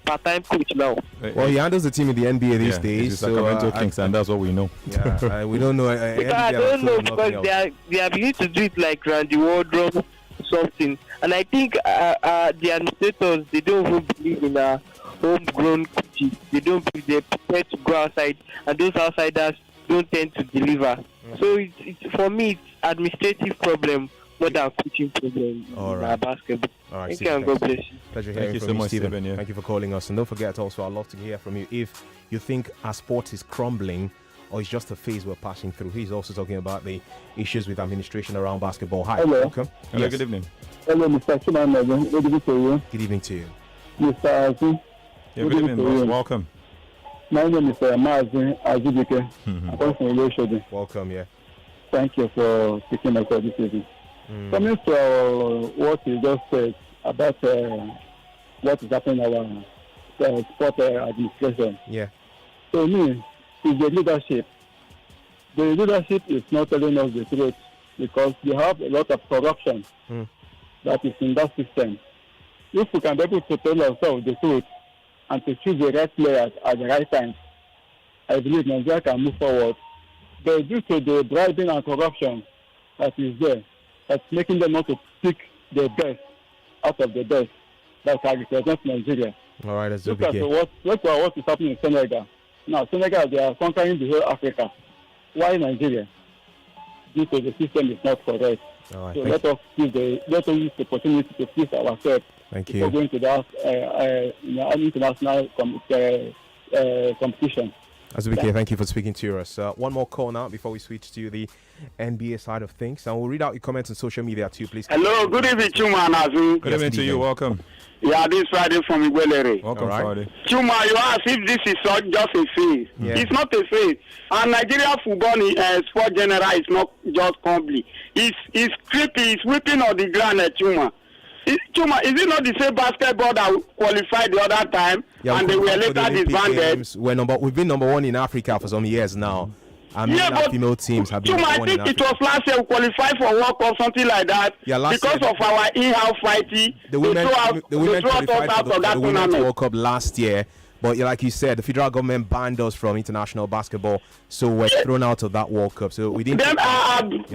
part-time coach now. Well, he handles the team in the NBA these days. He's Sacramento Kings, and that's what we know. Yeah, we don't know. I don't know because they are beginning to do it like Randy Wardrobe something, and I think the administrators, they don't even believe in homegrown coaches. They don't believe, they prefer to go outside, and those outsiders don't tend to deliver. So it's for me, it's administrative problem more than coaching problem in basketball. All right, thank you, and God bless you. Pleasure hearing from you, Stephen. Yeah. Thank you for calling us, and don't forget also, I'd love to hear from you if you think our sport is crumbling or it's just a phase we're passing through. He's also talking about the issues with administration around basketball. Hi. Hello. Welcome. Hello, Yes. good evening. Hello, Mr. Chimamanda. Good evening to you. Good evening to you. Mr. Azu. Yeah, good evening, boss. Welcome. My name is Mazi Azubike. I'm from Iloshodi. Welcome, yeah. Thank you for speaking up this evening. Coming to what you just said about what is happening in our sport administration. Yeah. To me, it's the leadership. The leadership is not telling us the truth because they have a lot of corruption that is in that system. If we can be able to tell ourselves the truth and to choose the right players at the right time, I believe Nigeria can move forward. But due to the bribing and corruption that is there, that's making them not to pick the best out of the best that can represent Nigeria. All right, let's look at what is happening in Senegal. Now, Senegal, they are conquering the whole Africa. Why Nigeria? Due to the system is not correct. All right, so let us use the opportunity to please ourselves. Thank you. Before going to that international competition. Azubike, thank you for speaking to us. One more call now before we switch to the NBA side of things. And we'll read out your comments on social media too, please. Hello, good evening, Chuma and Azu. Good evening to you, welcome. Yeah, this Friday from Igwelere. Welcome, Friday. Chuma, you ask if this is just a phase. Yeah. It's not a phase. And Nigeria football sport general is not just complete. It's creepy, it's whipping on the ground, Chuma. Chuma, is it not the same basketball that qualified the other time and they were later disbanded? We've been number one in Africa for some years now. But female teams have been Chuma, I think it was last year we qualified for World Cup, something like that. Yeah, because of our in-house fighting. The women qualified for the Women's World Cup last year. But like you said, the federal government banned us from international basketball, so we're thrown out of that World Cup. So we didn't. Then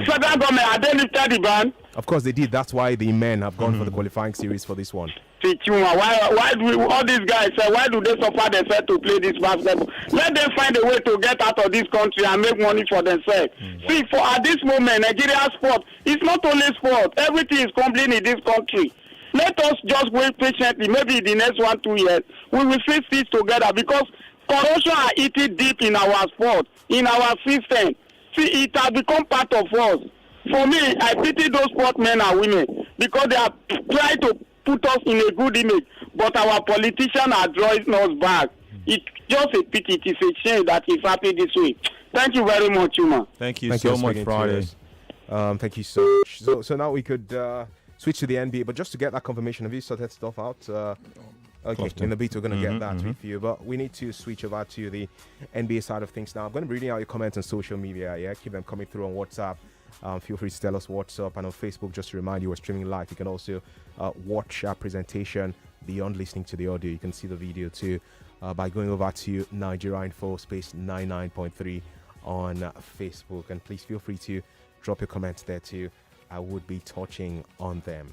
federal government, are they lifted the ban? Of course they did. That's why the men have gone for the qualifying series for this one. See, Chuma, why do all these guys say, why do they suffer themselves to play this basketball? Let them find a way to get out of this country and make money for themselves. See, at this moment, Nigeria sport is not only sport. Everything is crumbling in this country. Let us just wait patiently. Maybe in the next 1-2 years, we will fix this together because corruption are eating deep in our sport, in our system. See, it has become part of us. For me, I pity those sportsmen and women because they are trying to put us in a good image, but our politicians are drawing us back. It's just a pity. It is a shame that it's happening this way. Thank you very much, Chuma. Thank you so much, Friday. Thank you so much. So now we could switch to the NBA, but just to get that confirmation, have you sorted stuff out? Okay, in the beat we're going to get that with you, but we need to switch over to the NBA side of things now. I'm going to be reading out your comments on social media. Yeah, keep them coming through on WhatsApp. Feel free to tell us what's up, and on Facebook, just to remind you, we're streaming live. You can also watch our presentation beyond listening to the audio. You can see the video too by going over to Nigeria Info space 99.3 on Facebook, and please feel free to drop your comments there too. I would be touching on them.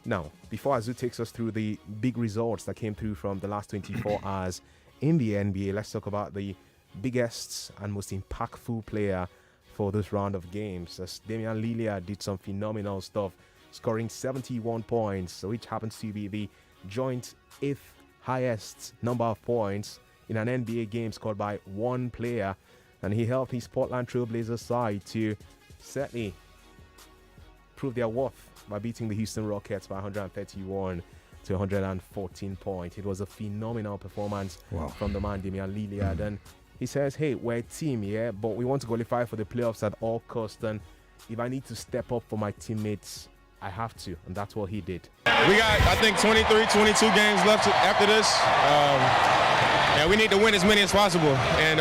Now, before Azu takes us through the big results that came through from the last 24 hours in the NBA, let's talk about the biggest and most impactful player for this round of games. As Damian Lillard did some phenomenal stuff, scoring 71 points, which happens to be the joint 8th highest number of points in an NBA game scored by one player, and he helped his Portland Trailblazers side to certainly prove their worth by beating the Houston Rockets by 131 to 114 points. It was a phenomenal performance from the man Damian Lillard, and he says, hey, we're a team, yeah, but we want to qualify for the playoffs at all costs, and if I need to step up for my teammates, I have to, and that's what he did. We got, I think, 22 games left after this. and we need to win as many as possible. And,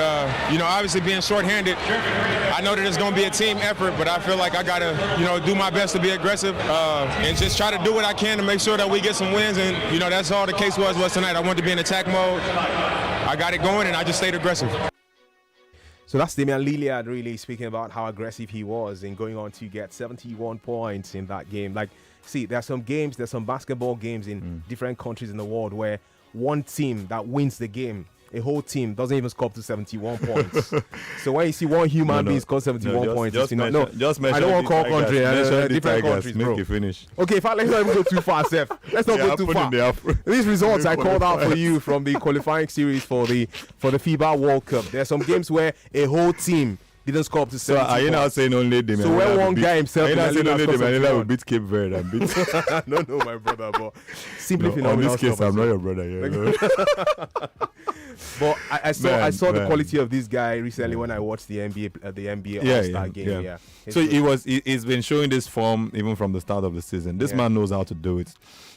obviously being shorthanded, I know that it's going to be a team effort, but I feel like I got to, do my best to be aggressive and just try to do what I can to make sure that we get some wins. And, that's all the case was tonight. I wanted to be in attack mode. I got it going, and I just stayed aggressive. So that's Damian Lillard really speaking about how aggressive he was in going on to get 71 points in that game. Like, see, there's some basketball games in different countries in the world where one team that wins the game, a whole team doesn't even score up to 71 points. So when you see one human being score 71 points, just mention, I don't want to call country, different countries, make bro. you finish. Okay, let's not even go too far, Seth. Let's not go too far. These results I called out for you from the qualifying series for the FIBA World Cup. There are some games where a whole team didn't score up to 70 So are you now saying only Damian? So when one guy himself, are you now saying only Damian will beat Cape Verde and beat? No, my brother, but simply In phenomenal. this case, I'm not your brother. Yeah. But I saw the quality of this guy recently when I watched the NBA All-Star game. Yeah. So he's been showing this form even from the start of the season. This man knows how to do it.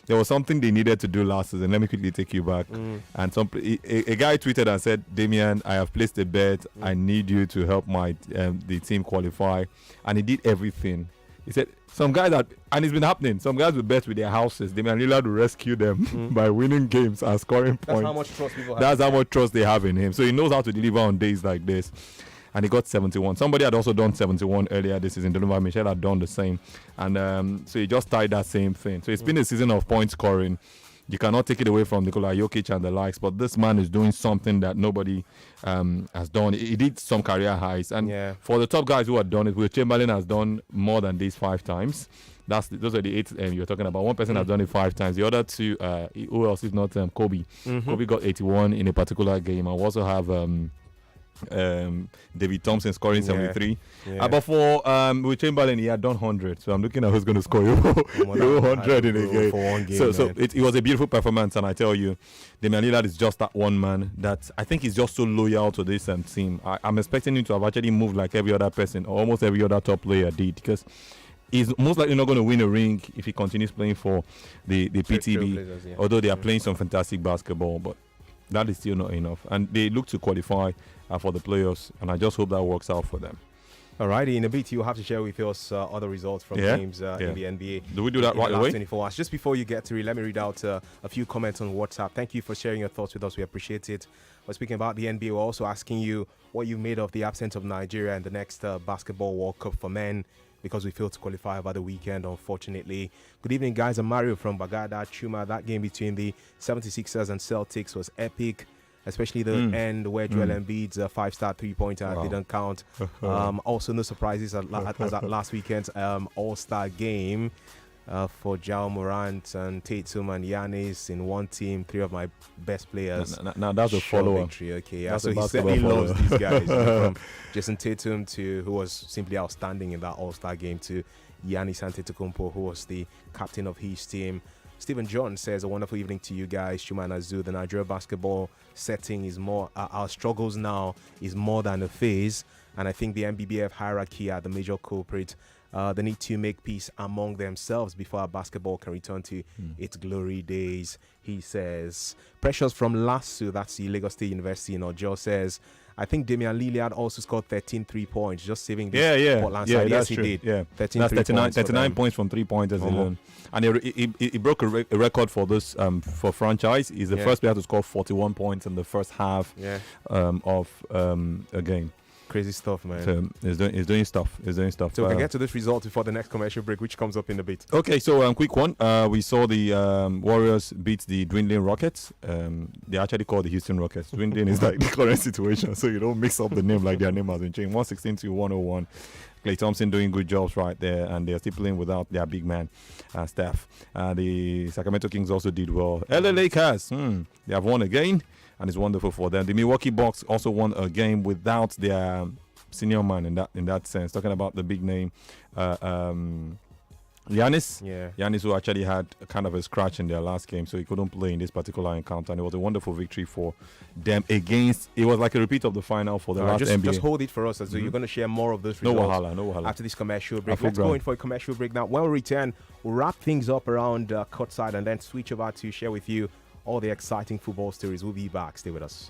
There was something they needed to do last season. Let me quickly take you back. And a guy tweeted and said, Damian, I have placed a bet. I need you to help the team qualify. And he did everything. He said, some guys and it's been happening. Some guys will bet with their houses. Damian Lillard will rescue them by winning games and scoring points. That's how much trust people have. That's how much trust they have in him. So he knows how to deliver on days like this. And he got 71. Somebody had also done 71 earlier this season. Donovan Mitchell had done the same. And so he just tied that same thing. So it's been a season of point scoring. You cannot take it away from Nikola Jokic and the likes, but this man is doing something that nobody has done. He did some career highs. And for the top guys who have done it, Will Chamberlain has done more than these 5 times. Those are the 8 you're talking about. One person has done it 5 times. The other 2, who else if not Kobe? Kobe got 81 in a particular game. I also have David Thompson scoring 73. But for Will Chamberlain, he had done 100. So I'm looking at who's going to score 100 in a game. For one game, so it was a beautiful performance, and I tell you, Damian Lillard is just that one man that I think he's just so loyal to this team. I'm expecting him to have actually moved like every other person, or almost every other top player did, because he's most likely not going to win a ring if he continues playing for the PTB, although they are playing some fantastic basketball, but that is still not enough. And they look to qualify for the playoffs, and I just hope that works out for them. Alrighty, in a bit you'll have to share with us other results from games in the NBA. Do we do that right away? 24 hours. Just before you get to it, let me read out a few comments on WhatsApp. Thank you for sharing your thoughts with us. We appreciate it. We're speaking about the NBA. We're also asking you what you made of the absence of Nigeria in the next Basketball World Cup for men, because we failed to qualify over the weekend, unfortunately. Good evening, guys. I'm Mario from Bagada, Chuma. That game between the 76ers and Celtics was epic, especially the end where Joel Embiid's 5-star three-pointer didn't count. Also, no surprises as at last weekend's All-Star game for Ja Morant and Tatum and Giannis in one team, 3 of my best players. Now that's a follower. Victory. Okay, yeah. That's So he certainly loves these guys. From Jason Tatum, who was simply outstanding in that All-Star game, to Giannis Antetokounmpo, who was the captain of his team. Stephen John says, a wonderful evening to you guys. Shuman Azu, the Nigeria basketball setting is more, our struggles now is more than a phase. And I think the NBBF hierarchy are the major culprit. They need to make peace among themselves before our basketball can return to its glory days, he says. Precious from LASU, that's the Lagos State University in Ojo, says, I think Damian Lillard also scored 13 3-points, just saving this Portland side. Yes, he did. Yeah. 13 39 points from 3-pointers alone. And he broke a record for this for franchise. He's the first player to score 41 points in the first half of a game. Crazy stuff, man. So he's doing stuff. So we can get to this result before the next commercial break, which comes up in a bit. Okay, so quick one. We saw the Warriors beat the dwindling Rockets. They actually call the Houston Rockets. Dwindling is like the current situation, so you don't mix up the name like their name has been changed. 116-101. Klay Thompson doing good jobs right there, and they're still playing without their big man, Steph. The Sacramento Kings also did well. LA Lakers, they have won again, and it's wonderful for them. The Milwaukee Bucks also won a game without their senior man in that sense. Talking about the big name, Giannis. Giannis, who actually had kind of a scratch in their last game, so he couldn't play in this particular encounter, and it was a wonderful victory for them against. It was like a repeat of the final for the last NBA. Just hold it for us, as you're going to share more of those results. No wahala. After this commercial break. Let's go in for a commercial break now. When we return, we'll wrap things up around courtside and then switch over to share with you all the exciting football stories. We'll be back. Stay with us.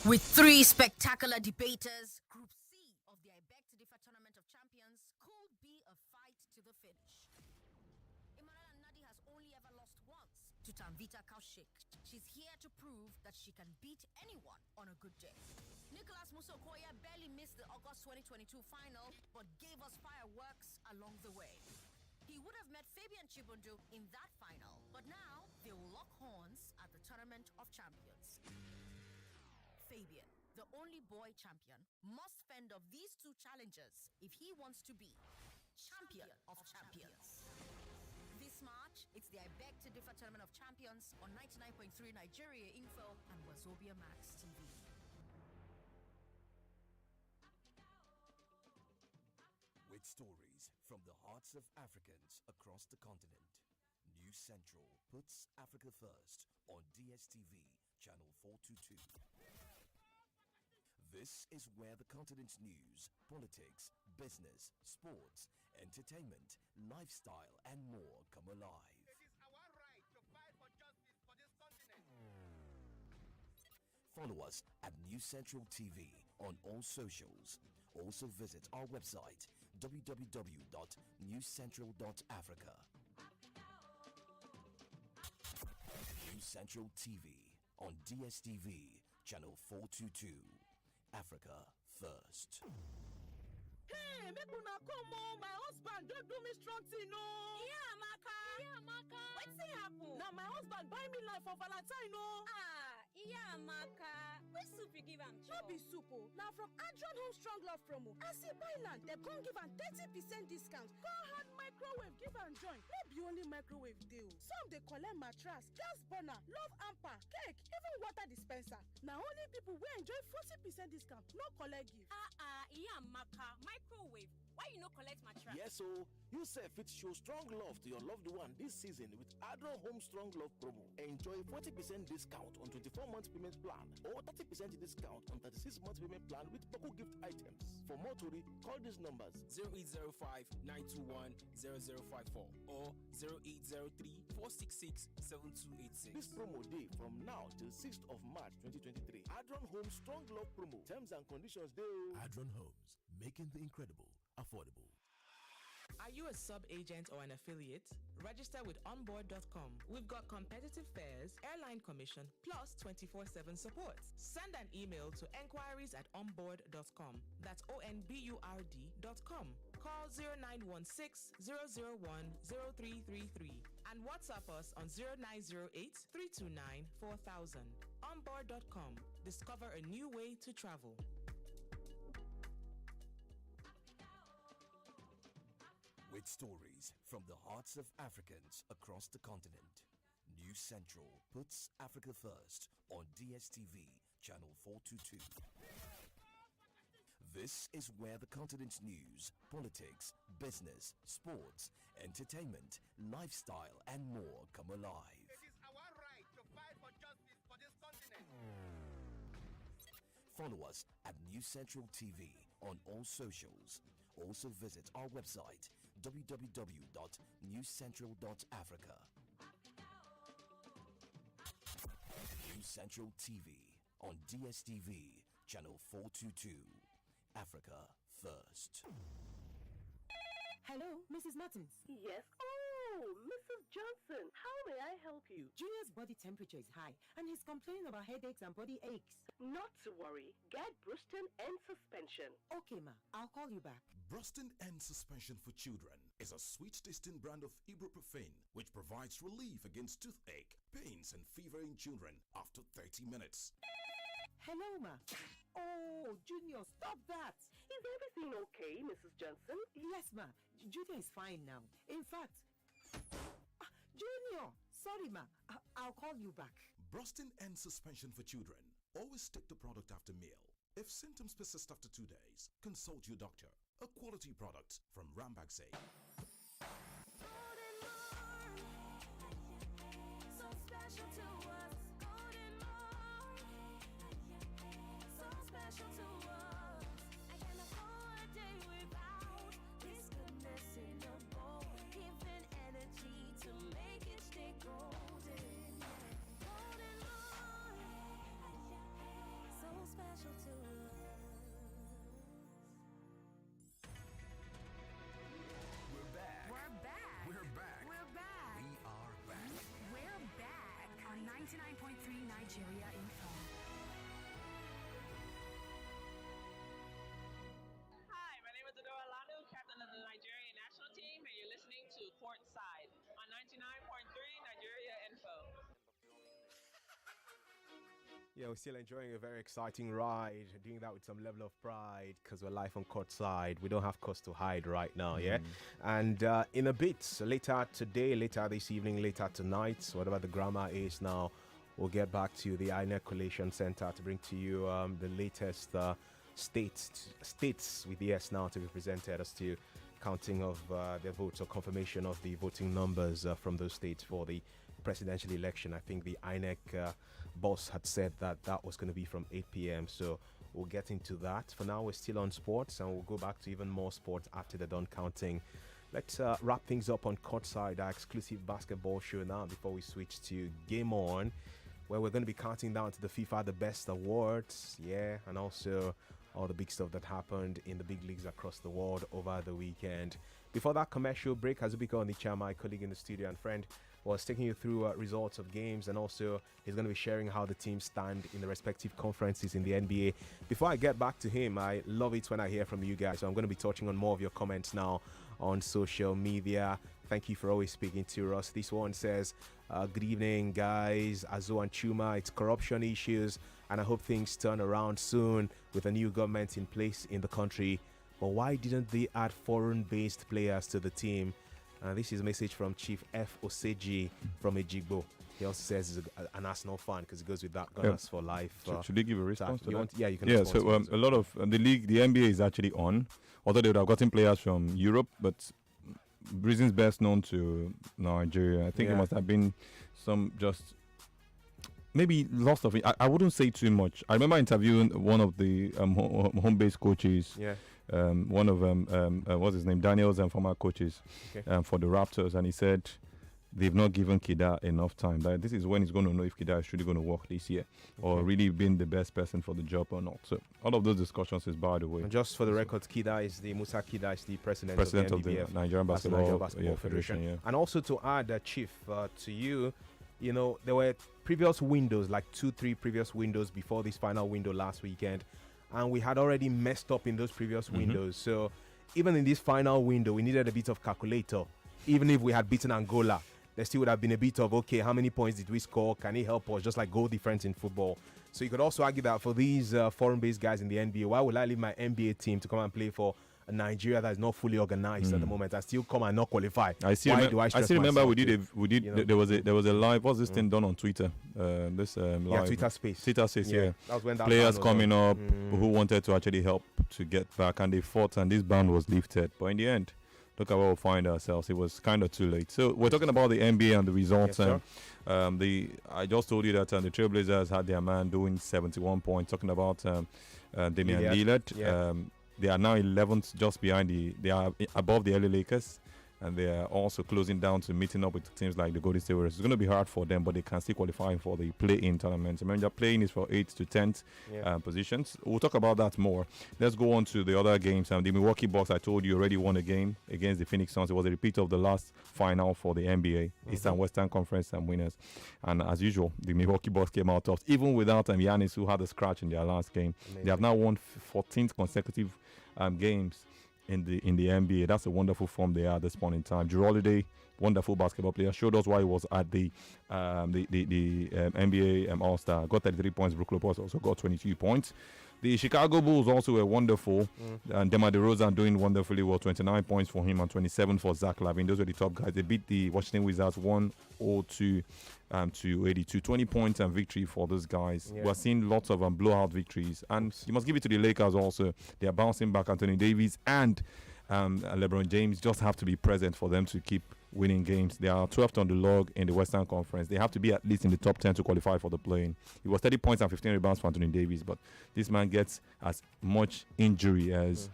With 3 spectacular debaters, Group C of the I Beg to Differ Tournament of Champions could be a fight to the finish. Emmanuel Nadi has only ever lost once to Tanvita Kaushik. She's here to prove that she can beat anyone on a good day. Nicholas Musokoya barely missed the August 2022 final, but gave us fireworks along the way. He would have met Fabian Chibundo in that final, but now they will lock horns at the Tournament of Champions. Fabian, the only boy champion, must fend off these 2 challengers if he wants to be champion of champions. This March, it's the I Beg to Differ Tournament of Champions on 99.3 Nigeria Info and Wazobia Max TV. With stories from the hearts of Africans across the continent, News Central puts Africa first on DSTV channel 422. This is where the continent's news, politics, business, sports, entertainment, lifestyle, and more come alive. It is our right to fight for justice for this continent. Follow us at News Central TV on all socials. Also visit our website www.newscentral.africa. News Central TV on DSTV channel 422. Africa first. Hey, make una come on. My husband don't do me strong thing, no. Yeah, Amaka. What's happen? Now my husband buy me life for Valentine, no. Yeah, Amaka. Which soup you give him? No be soup, oh. Now from Adron Home Strong Love promo. As he buy land, they gon' give am 30% discount. Go ahead, microwave, give am join. No be only microwave deal. Some they collect mattress, gas burner, love hamper, cake, even water dispenser. Now only people will enjoy 40% discount. No collect gift. Yeah, Amaka. Microwave. Why you no collect mattress? Yes, so you say fit show strong love to your loved one this season with Adron Home Strong Love promo. Enjoy 40% discount on 24-month payment plan or 30% discount on 36-month payment plan with Poco gift items. For more to call these numbers 0805-921-0054 or 0803-466-7286. This promo day from now till 6th of March 2023. Adron Home Strong Love promo. Terms and conditions dey. Adron Homes, making the incredible affordable. Are you a sub-agent or an affiliate? Register with onboard.com. We've got competitive fares, airline commission, plus 24/7 support. Send an email to enquiries@onboard.com. That's onboard.com. Call 0916-001-0333 and WhatsApp us on 0908-329-4000. Onboard.com. Discover a new way to travel. With stories from the hearts of Africans across the continent, News Central puts Africa first on DSTV channel 422. This is where the continent's news, politics, business, sports, entertainment, lifestyle, and more come alive. It is our right to fight for justice for this continent. Follow us at News Central TV on all socials. Also visit our website www.newscentral.africa. News Central TV on DSTV channel 422. Africa first. Hello, Mrs. Martins. Yes. Oh, Mrs. Johnson, how may I help you? Junior's body temperature is high and he's complaining about headaches and body aches. Not to worry. Get Bruston and suspension. Okay, ma. I'll call you back. Bruston and Suspension for Children is a sweet-tasting brand of ibuprofen which provides relief against toothache, pains, and fever in children after 30 minutes. Hello, ma. Oh, Junior, stop that. Is everything okay, Mrs. Johnson? Yes, ma. Junior is fine now. In fact, Junior, sorry, ma. I'll call you back. Brustin and Suspension for Children. Always take the product after meal. If symptoms persist after 2 days, consult your doctor. A quality product from Rambaxay. So special to us. Special to us. I can't afford a day without this goodness in the bowl, giving energy to make it stay golden. Yeah, we're still enjoying a very exciting ride, doing that with some level of pride because we're live on courtside. We don't have cause to hide right now, yeah? And in a bit, later today, later this evening, later tonight, whatever the grammar is now, we'll get back to the INEC Collation Center to bring to you the latest states with yes now to be presented as to counting of their votes or confirmation of the voting numbers from those states for the presidential election. I think the INEC boss had said that that was going to be from 8 p.m. So we'll get into that. For now, we're still on sports, and we'll go back to even more sports after the done counting. Let's wrap things up on Courtside, our exclusive basketball show now before we switch to Game On, where we're going to be counting down to the FIFA The Best Awards, yeah, and also all the big stuff that happened in the big leagues across the world over the weekend. Before that commercial break, Azubika Onicha, my colleague in the studio and friend, was taking you through results of games, and also he's going to be sharing how the teams stand in the respective conferences in the NBA. Before I get back to him, I love it when I hear from you guys, so I'm going to be touching on more of your comments now on social media. Thank you for always speaking to us. This one says, good evening, guys. Azo and Chuma, it's corruption issues, and I hope things turn around soon with a new government in place in the country. But why didn't they add foreign-based players to the team? This is a message from Chief F. Oseji from Ejigbo. He also says he's an Arsenal fan because he goes with that Gunners for life. Should they give a response to that? Yeah, you can. Yeah, so a lot of the league, the NBA is actually on. Although they would have gotten players from Europe, but reasons best known to Nigeria. I think it must have been some just maybe loss of it. I wouldn't say too much. I remember interviewing one of the home-based coaches. Yeah. One of what's his name, Daniel's and former coaches for the Raptors, and he said they've not given Kida enough time. That this is when he's going to know if Kida is really going to work this year or really being the best person for the job or not. So all of those discussions is by the way. And just for the record, Kida is the president of the Nigerian Basketball Federation. Yeah. And also to add, Chief, to you, you know, there were previous windows, like 2-3 previous windows before this final window last weekend. And we had already messed up in those previous windows. So even in this final window, we needed a bit of calculator. Even if we had beaten Angola, there still would have been a bit of, okay, how many points did we score? Can he help us? Just like goal difference in football. So you could also argue that for these foreign-based guys in the NBA, why would I leave my NBA team to come and play for a Nigeria that is not fully organized at the moment and still come and not qualify? I still remember we did there was a live, what's this thing done on Twitter? Live. Twitter Space. Twitter Space, yeah. That was when that players coming up who wanted to actually help to get back, and they fought, and this ban was lifted. But in the end, look at where we find ourselves. It was kind of too late. So we're talking about the NBA and the results. Yes, I just told you that the Trailblazers had their man doing 71 points. Talking about Damian Lillard. Yeah. They are now 11th, just behind they are above the LA Lakers, and they are also closing down to meeting up with teams like the Golden State Warriors. It's going to be hard for them, but they can still qualify for the play-in tournament. Remember, playing is for 8th to 10th positions. We'll talk about that more. Let's go on to the other games. The Milwaukee Bucks, I told you, already won a game against the Phoenix Suns. It was a repeat of the last final for the NBA, East and Western Conference winners. And as usual, the Milwaukee Bucks came out tough, even without Giannis, who had a scratch in their last game. Amazing. They have now won 14th consecutive games in the NBA. That's a wonderful form they are at this point in time. Jrue Holiday, wonderful basketball player, showed us why he was at the NBA All-Star. Got 33 points. Brook Lopez also got 22 points. The Chicago Bulls also were wonderful. And DeMar DeRozan doing wonderfully well. 29 points for him and 27 for Zach LaVine. Those were the top guys. They beat the Washington Wizards 102 to 82. 20 points and victory for those guys. Yeah. We're seeing lots of blowout victories. And you must give it to the Lakers also. They are bouncing back. Anthony Davis and LeBron James just have to be present for them to keep winning games. They are 12th on the log in the Western Conference. They have to be at least in the top 10 to qualify for the play-in. It was 30 points and 15 rebounds for Anthony Davis, but this man gets as much injury as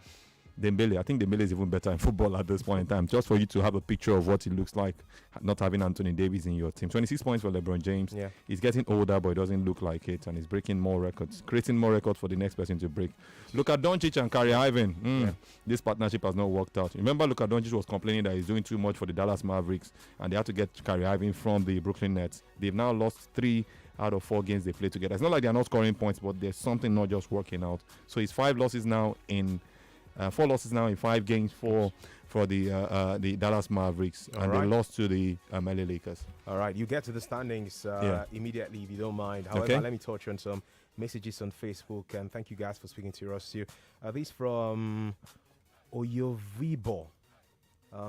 Dembele. I think Dembele is even better in football at this point in time. Just for you to have a picture of what it looks like not having Anthony Davis in your team. 26 points for LeBron James. Yeah. He's getting older, but it doesn't look like it, and he's breaking more records, creating more records for the next person to break. Luka Doncic and Kyrie Irving. This partnership has not worked out. Remember, Luka Doncic was complaining that he's doing too much for the Dallas Mavericks, and they had to get Kyrie Irving from the Brooklyn Nets. They've now lost 3 out of 4 games they play together. It's not like they're not scoring points, but there's something not just working out. So it's 5 losses now in 4 losses now in 5 games for the Dallas Mavericks, and they lost to the LA Lakers. All right, you get to the standings immediately if you don't mind. However, Okay. let me touch on some messages on Facebook, and thank you guys for speaking to us too. This from Oyovibo.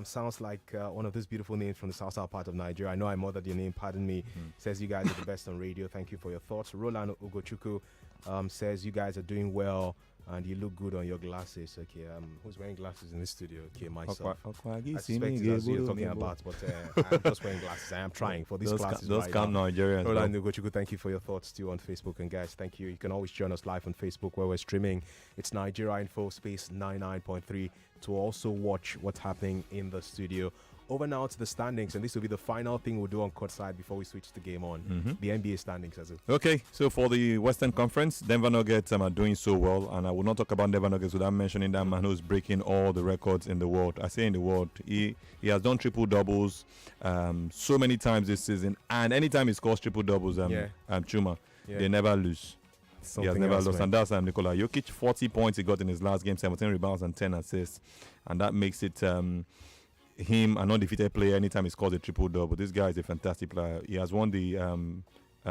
Sounds like one of those beautiful names from the south part of Nigeria. I know I murdered your name, pardon me. Says you guys are the best on radio. Thank you for your thoughts. Roland Ugochukwu says you guys are doing well and you look good on your glasses. Okay, who's wearing glasses in this studio? Okay, myself. I suspect that's what you're talking about, but I'm just wearing glasses. I am trying for these glasses. Those calm Nigerians. Roland Ugochukwu, thank you for your thoughts too on Facebook. And guys, thank you. You can always join us live on Facebook where we're streaming. It's Nigeria Info Space 99.3 to also watch what's happening in the studio. Over now to the standings, and this will be the final thing we'll do on courtside before we switch the game on. The NBA standings, as it. Okay, so for the Western Conference, Denver Nuggets are doing so well, and I will not talk about Denver Nuggets without mentioning that man who's breaking all the records in the world. I say in the world, he has done triple doubles so many times this season, and anytime he scores triple doubles, Chuma, they never lose. He has never lost, and that's Nikola Jokic. 40 points he got in his last game, 17 rebounds and 10 assists, and that makes it him an undefeated player anytime he scores a triple double. This guy is a fantastic player. He has won the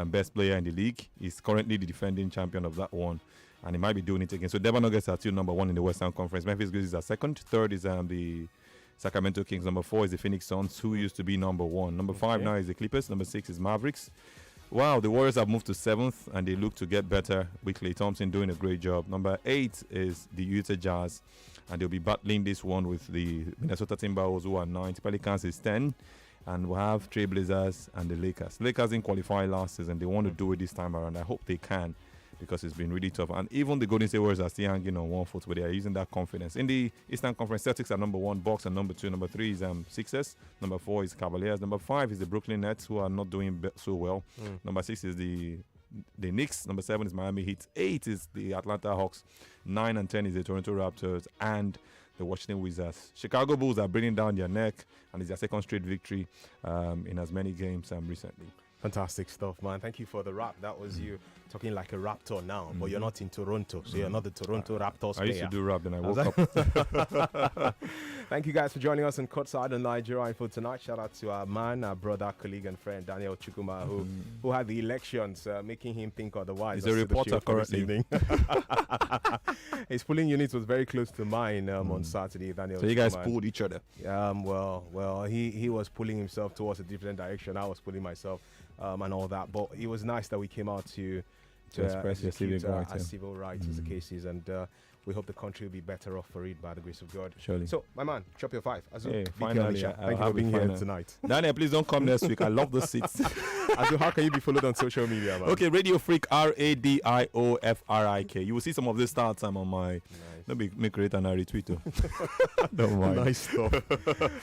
best player in the league. He's currently the defending champion of that one, and he might be doing it again. So Denver Nuggets are still number 1 in the Western Conference. Memphis Grizzlies are second. Third is the Sacramento Kings. Number 4 is the Phoenix Suns, who used to be number 1. Number 5 now is the Clippers. Number 6 is Mavericks. Wow, the Warriors have moved to 7th, and they look to get better with Klay Thompson doing a great job. Number 8 is the Utah Jazz, and they'll be battling this one with the Minnesota Timberwolves, who are 9th. Pelicans is 10, and we'll have Trailblazers and the Lakers. Lakers didn't qualify last season. They want to do it this time around. I hope they can, because it's been really tough. And even the Golden State Warriors are still hanging on one foot, but they are using that confidence. In the Eastern Conference, Celtics are number 1, Bucks are number 2. Number 3 is Sixers. Number 4 is Cavaliers. Number 5 is the Brooklyn Nets, who are not doing so well. Number 6 is the Knicks. Number 7 is Miami Heat. 8 is the Atlanta Hawks. 9 and 10 is the Toronto Raptors and the Washington Wizards. Chicago Bulls are bringing down their neck, and it's their second straight victory in as many games recently. Fantastic stuff, man. Thank you for the rap. That was you talking like a Raptor now, but you're not in Toronto, so you're not the Toronto Raptors player. I used to do rap, then I woke up. Thank you guys for joining us on Courtside on Nigeria Info tonight. Shout out to our man, our brother, colleague, and friend Daniel Chukwuma, who had the elections, making him think otherwise. He's a reporter currently. His polling unit was very close to mine on Saturday. Daniel. So you guys pulled each other. Well, he was pulling himself towards a different direction. I was pulling myself. And all that, but it was nice that we came out to express your civil rights as the case is, and we hope the country will be better off for it by the grace of God. Surely. So, my man, chop your 5. Finally, thank you for being here tonight. Daniel, please don't come next week. I love the seats. Azu, how can you be followed on social media, man? Okay, Radio Freak, RADIOFRIK. You will see some of this start time on my. Let me create and I retweet too. Don't mind. Nice stuff.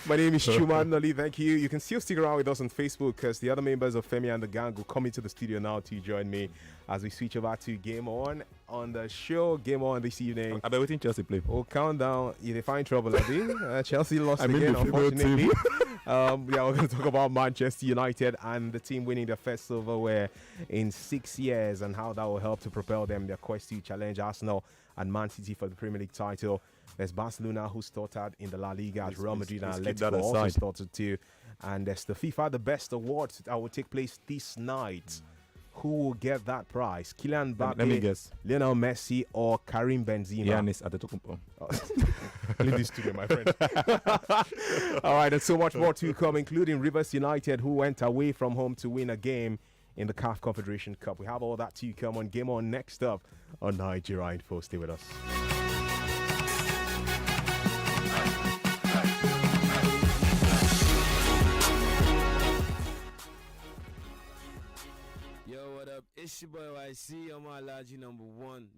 My name is Chuma Noli. Thank you. You can still stick around with us on Facebook because the other members of Femi and the Gang will come into the studio now to join me as we switch over to Game On the show. Game On this evening. I've been waiting Chelsea play. Oh, countdown. You find trouble, I think. Chelsea lost again, unfortunately. We're going to talk about Manchester United and the team winning their first silverware in 6 years and how that will help to propel them their quest to challenge Arsenal and Man City for the Premier League title. There's Barcelona, who started in the La Liga, as Real Madrid and Atletico also started too. And there's the FIFA The Best Awards that will take place this night. Who will get that prize? Kylian Mbappe, let me guess. Lionel Messi, or Karim Benzema? Giannis Antetokounmpo. Leave this to me, my friend. All right, and so much more to come, including Rivers United, who went away from home to win a game in the CAF Confederation Cup. We have all that to come on Game On next up on Nigeria Info. Stay with us. Yo, what up? It's your boy YC. I'm my allergy number 1.